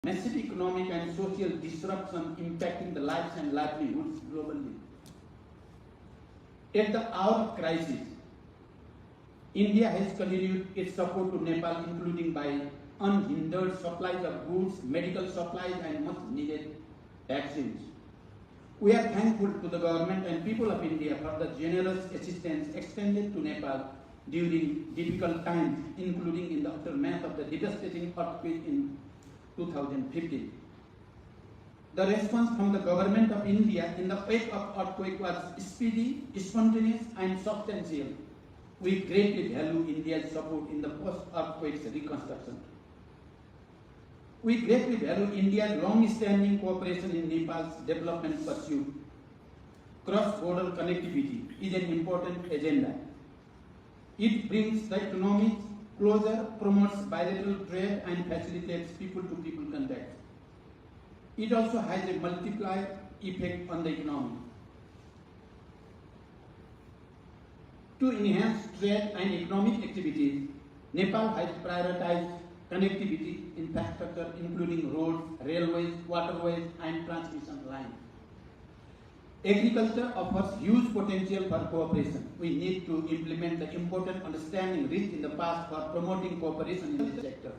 massive economic and social disruption impacting the lives and livelihoods globally. At the hour of crisis, India has continued its support to Nepal, including by unhindered supplies of goods, medical supplies, and much needed vaccines. We are thankful to the government and people of India for the generous assistance extended to Nepal during difficult times, including in the aftermath of the devastating earthquake in 2015. The response from the government of India in the wake of earthquake was speedy, spontaneous, and substantial. We greatly value India's support in the post-earthquake reconstruction. We greatly value India's long-standing cooperation in Nepal's development pursuit. Cross-border connectivity is an important agenda. It brings the economy closer, promotes bilateral trade, and facilitates people-to-people contacts. It also has a multiplier effect on the economy. To enhance trade and economic activities, Nepal has prioritized connectivity infrastructure, including roads, railways, waterways, and transmission lines. Agriculture offers huge potential for cooperation. We need to implement the important understanding reached in the past for promoting cooperation in this sector.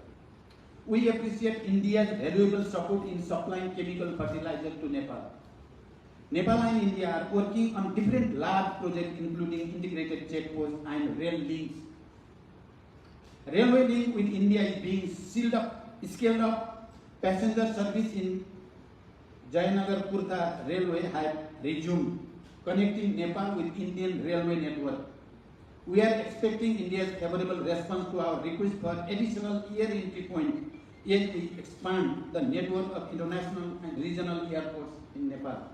We appreciate India's valuable support in supplying chemical fertilizer to Nepal. Nepal and India are working on different large projects, including integrated checkposts and rail links. Railway link with India is being scaled up. Passenger service in Jayanagar-Kurta railway have resumed, connecting Nepal with Indian railway network. We are expecting India's favorable response to our request for additional air entry points as we expand the network of international and regional airports in Nepal.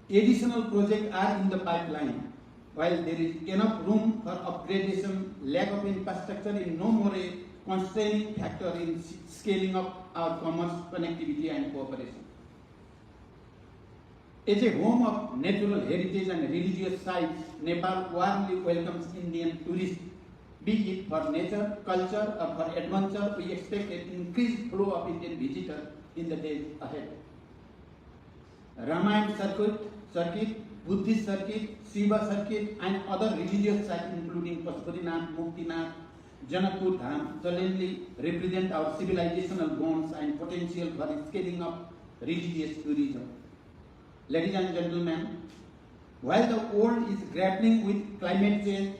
Additional projects are in the pipeline. While there is enough room for upgradation, lack of infrastructure is no more a constraining factor in scaling up our commerce, connectivity, and cooperation. As a home of natural heritage and religious sites, Nepal warmly welcomes Indian tourists. Be it for nature, culture, or for adventure, we expect an increased flow of Indian visitors in the days ahead. Ramayana circuit, Buddhist circuit, Shiva circuit, and other religious sites, including Pashupatinath, Muktinath, Janakpur Dham, solemnly represent our civilizational bonds and potential for scaling up religious tourism. Ladies and gentlemen, while the world is grappling with climate change,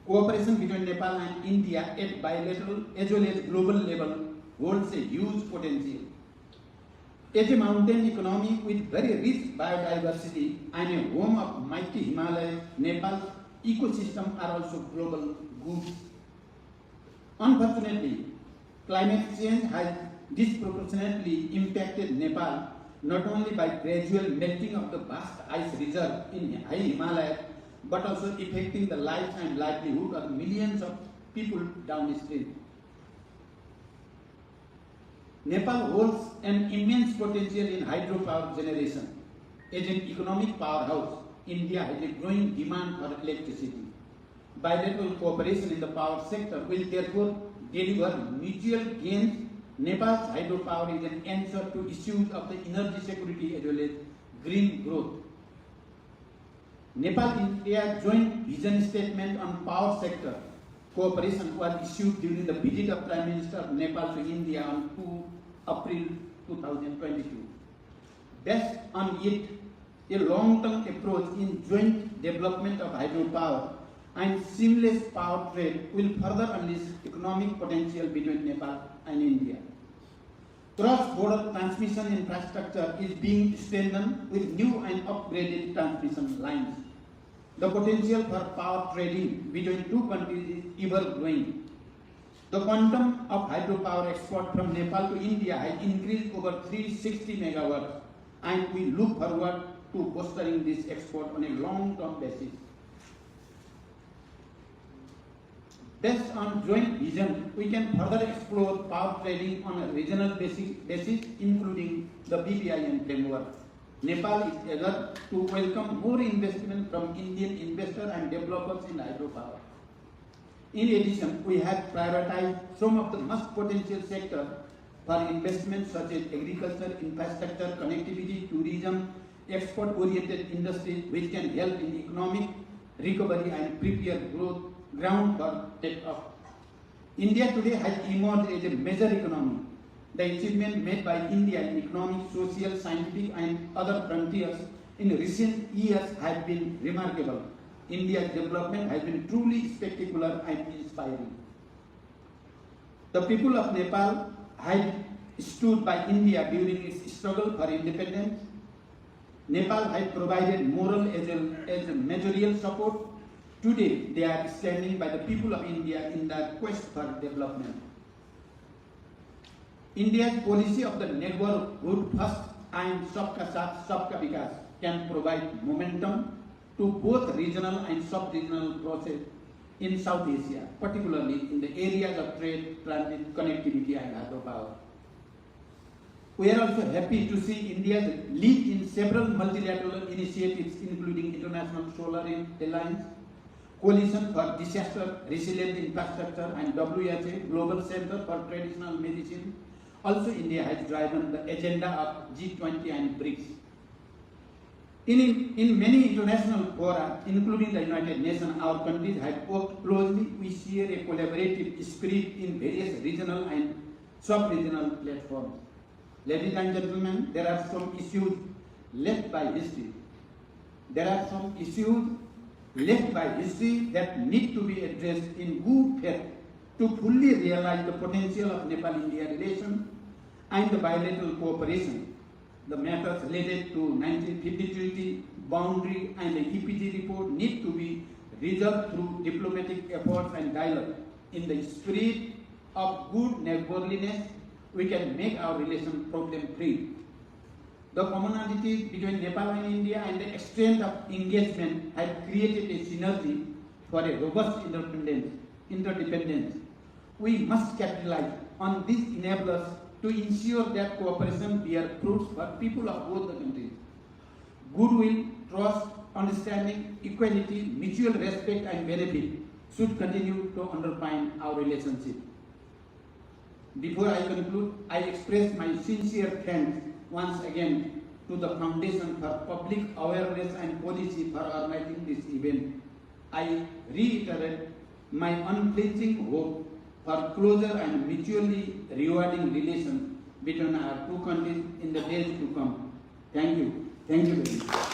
cooperation between Nepal and India at bilateral as well as global level holds a huge potential. As a mountain economy with very rich biodiversity and a home of mighty Himalayas, Nepal's ecosystems are also global goods. Unfortunately, climate change has disproportionately impacted Nepal not only by gradual melting of the vast ice reserve in high Himalayas, but also affecting the lives and livelihood of millions of people downstream. Nepal holds an immense potential in hydropower generation. As an economic powerhouse, India has a growing demand for electricity. Bilateral cooperation in the power sector will therefore deliver mutual gains. Nepal's hydropower is an answer to issues of the energy security as well as green growth. Nepal-India joint vision statement on power sector cooperation was issued during the visit of Prime Minister of Nepal to India on 2 April 2022. Based on it, a long-term approach in joint development of hydropower and seamless power trade will further unleash economic potential between Nepal and India. Cross-border transmission infrastructure is being strengthened with new and upgraded transmission lines. The potential for power trading between two countries is ever growing. The quantum of hydropower export from Nepal to India has increased over 360 megawatts, and we look forward to fostering this export on a long-term basis. Based on joint vision, we can further explore power trading on a regional basis, including the BPIN framework. Nepal is eager to welcome more investment from Indian investors and developers in hydropower. In addition, we have prioritized some of the most potential sectors for investments such as agriculture, infrastructure, connectivity, tourism, export-oriented industries which can help in economic recovery and prepare ground for take-off. India today has emerged as a major economy. The achievement made by India in economic, social, scientific and other frontiers in recent years have been remarkable. India's development has been truly spectacular and inspiring. The people of Nepal had stood by India during its struggle for independence. Nepal had provided moral as a material support. Today, they are standing by the people of India in their quest for development. India's policy of the neighborhood first and Sabka Saath, Sabka Vikas can provide momentum to both regional and sub-regional process in South Asia, particularly in the areas of trade, transit, connectivity and hydropower. We are also happy to see India's lead in several multilateral initiatives including International Solar Alliance, Coalition for Disaster Resilient Infrastructure and WHO Global Center for Traditional Medicine. Also, India has driven the agenda of G20 and BRICS. In many international fora, including the United Nations, our countries have worked closely. We share a collaborative spirit in various regional and sub-regional platforms. Ladies and gentlemen, there are some issues left by history. There are some issues left by history that need to be addressed in good faith to fully realize the potential of Nepal-India relations and the bilateral cooperation. The matters related to 1950 treaty, boundary and the EPG report need to be resolved through diplomatic efforts and dialogue. In the spirit of good neighborliness, we can make our relations problem-free. The commonalities between Nepal and India and the extent of engagement have created a synergy for a robust interdependence. We must capitalize on these enablers to ensure that cooperation bears fruits for people of both the countries. Goodwill, trust, understanding, equality, mutual respect and benefit should continue to underpin our relationship. Before I conclude, I express my sincere thanks once again to the Foundation for Public Awareness and Policy for organizing this event. I reiterate my unflinching hope for closer and mutually rewarding relations between our two countries in the days to come. Thank you. Thank you very much.